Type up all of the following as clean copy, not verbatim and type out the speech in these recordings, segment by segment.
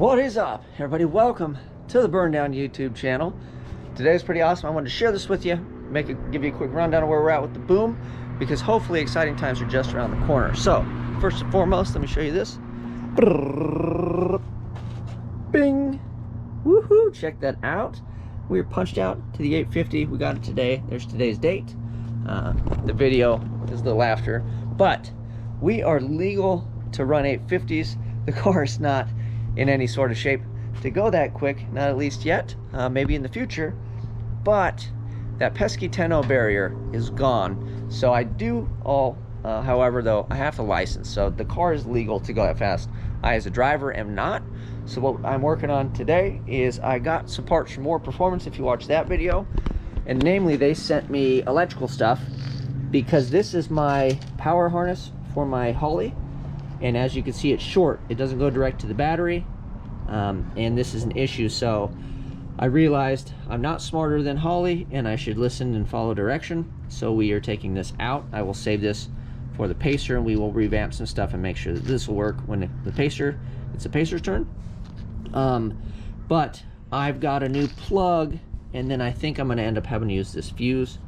What is up, everybody? Welcome to the Burndown YouTube channel. Today's pretty awesome. I wanted to share this with you, give you a quick rundown of where we're at with the boom, because hopefully exciting times are just around the corner. So first and foremost, let me show you this. Bing! Woohoo! Check that out. We were punched out to the 850. We got it today. There's today's date. The video is a little after, but we are legal to run 850s. The car is not in any sort of shape to go that quick, not at least yet, maybe in the future, but that pesky 10.0 barrier is gone. So I do however, though, I have the license, so the car is legal to go that fast. I, as a driver, am not. So what I'm working on today is I got some parts from More Performance, if you watch that video, and namely they sent me electrical stuff because this is my power harness for my Holly. And as you can see, it's short. It doesn't go direct to the battery, and this is an issue. So I realized I'm not smarter than Holly, and I should listen and follow direction. So we are taking this out. I will save this for the Pacer, and we will revamp some stuff and make sure that this will work when it's the Pacer's turn. But I've got a new plug, and then I think I'm going to end up having to use this fuse.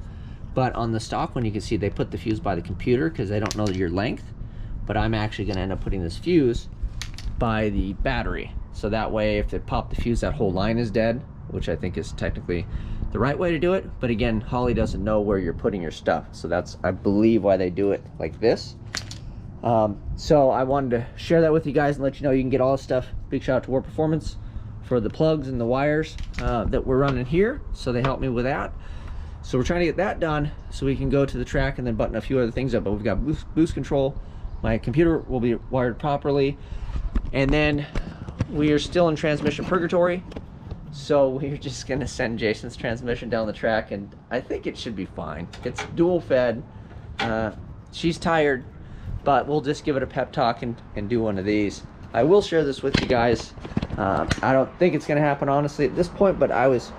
But on the stock one, you can see they put the fuse by the computer because they don't know your length. But I'm actually going to end up putting this fuse by the battery. So that way, if they pop the fuse, that whole line is dead, which I think is technically the right way to do it. But again, Holly doesn't know where you're putting your stuff. So that's, I believe, why they do it like this. So I wanted to share that with you guys and let you know you can get all this stuff. Big shout out to More Performance for the plugs and the wires that we're running here. So they helped me with that. So we're trying to get that done so we can go to the track and then button a few other things up. But we've got boost control. My computer will be wired properly, and then we are still in transmission purgatory, so we're just going to send Jason's transmission down the track, and I think it should be fine. It's dual fed. She's tired, but we'll just give it a pep talk and do one of these. I will share this with you guys. I don't think it's going to happen honestly at this point, but I was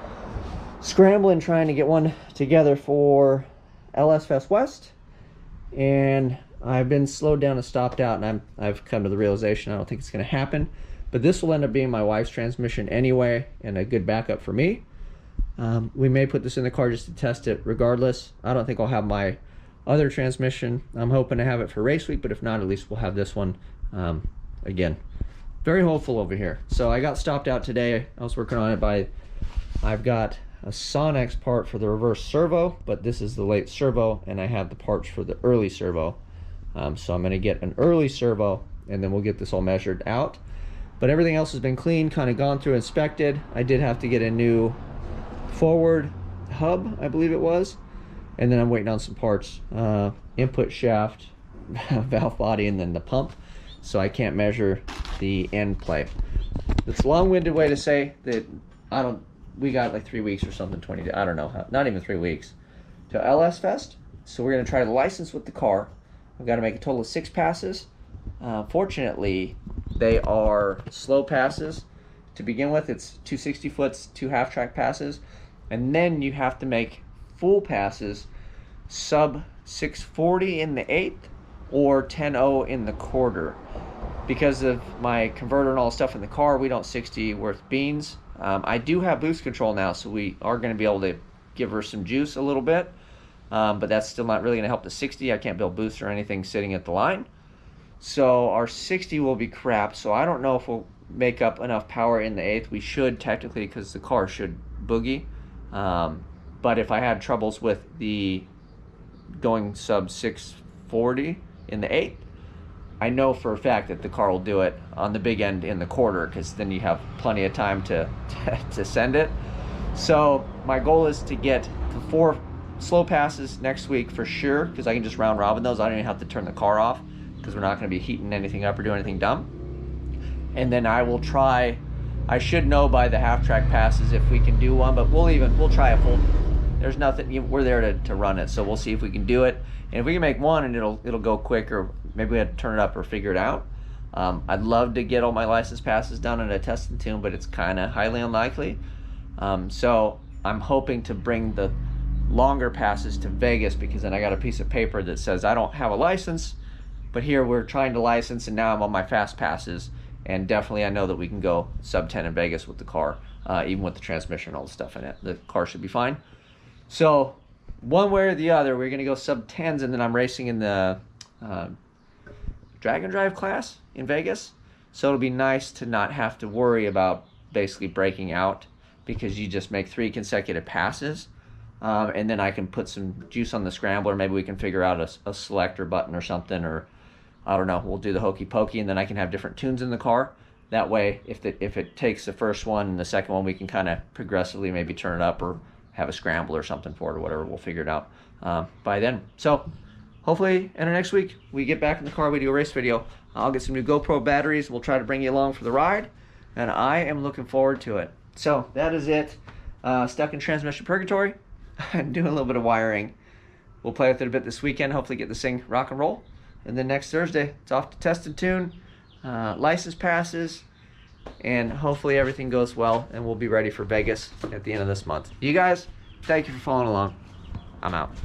scrambling trying to get one together for LS Fest West, and I've been slowed down and stopped out, and I've come to the realization I don't think it's going to happen. But this will end up being my wife's transmission anyway, and a good backup for me. We may put this in the car just to test it regardless. I don't think I'll have my other transmission. I'm hoping to have it for race week, but if not, at least we'll have this one. Again, very hopeful over here. So I got stopped out today. I was working on it I've got a Sonex part for the reverse servo, but this is the late servo, and I have the parts for the early servo. So I'm going to get an early servo, and then we'll get this all measured out. But everything else has been clean, kind of gone through, inspected. I did have to get a new forward hub, I believe it was. And then I'm waiting on some parts. Input shaft, valve body, and then the pump. So I can't measure the end play. It's a long-winded way to say that we got like 3 weeks or something, 20 days, I don't know, not even 3 weeks, to LS Fest. So we're going to try to license with the car. I've got to make a total of 6 passes. Fortunately, they are slow passes. To begin with, it's 260 foots, 2 half-track passes, and then you have to make full passes, sub 640 in the 8th or 10.0 in the quarter. Because of my converter and all the stuff in the car, we don't 60 worth beans. I do have boost control now, so we are going to be able to give her some juice a little bit. But that's still not really going to help the 60. I can't build boost or anything sitting at the line. So our 60 will be crap. So I don't know if we'll make up enough power in the 8th. We should technically, because the car should boogie. But if I had troubles with the going sub 640 in the 8th, I know for a fact that the car will do it on the big end in the quarter, because then you have plenty of time to send it. So my goal is to get the 4 slow passes next week for sure, because I can just round robin those. I don't even have to turn the car off, because we're not going to be heating anything up or doing anything dumb. And then I will try, I should know by the half-track passes if we can do one, but we'll try a full. There's nothing, we're there to run it, so we'll see if we can do it. And if we can make one and it'll go quicker, maybe we have to turn it up or figure it out. I'd love to get all my license passes done in a test and tune, but it's kind of highly unlikely. So I'm hoping to bring the longer passes to Vegas, because then I got a piece of paper that says I don't have a license, but here we're trying to license, and now I'm on my fast passes, And definitely I know that we can go sub 10 in Vegas with the car, even with the transmission and all the stuff in it. The car should be fine. So one way or the other, we're going to go sub 10s, and then I'm racing in the drag and drive class in Vegas. So it'll be nice to not have to worry about basically breaking out, because you just make 3 consecutive passes. And then I can put some juice on the scrambler. Maybe we can figure out a selector button or something, or I don't know, we'll do the hokey pokey, and then I can have different tunes in the car. That way, if it takes the first one and the second one, we can kind of progressively maybe turn it up or have a scramble or something for it or whatever. We'll figure it out by then. So hopefully in the next week, we get back in the car, we do a race video. I'll get some new GoPro batteries. We'll try to bring you along for the ride, and I am looking forward to it. So that is it. Stuck in transmission purgatory. I'm doing a little bit of wiring. We'll play with it a bit this weekend, hopefully get this thing rock and roll. And then next Thursday, it's off to test and tune, license passes, and hopefully everything goes well, and we'll be ready for Vegas at the end of this month. You guys, thank you for following along. I'm out.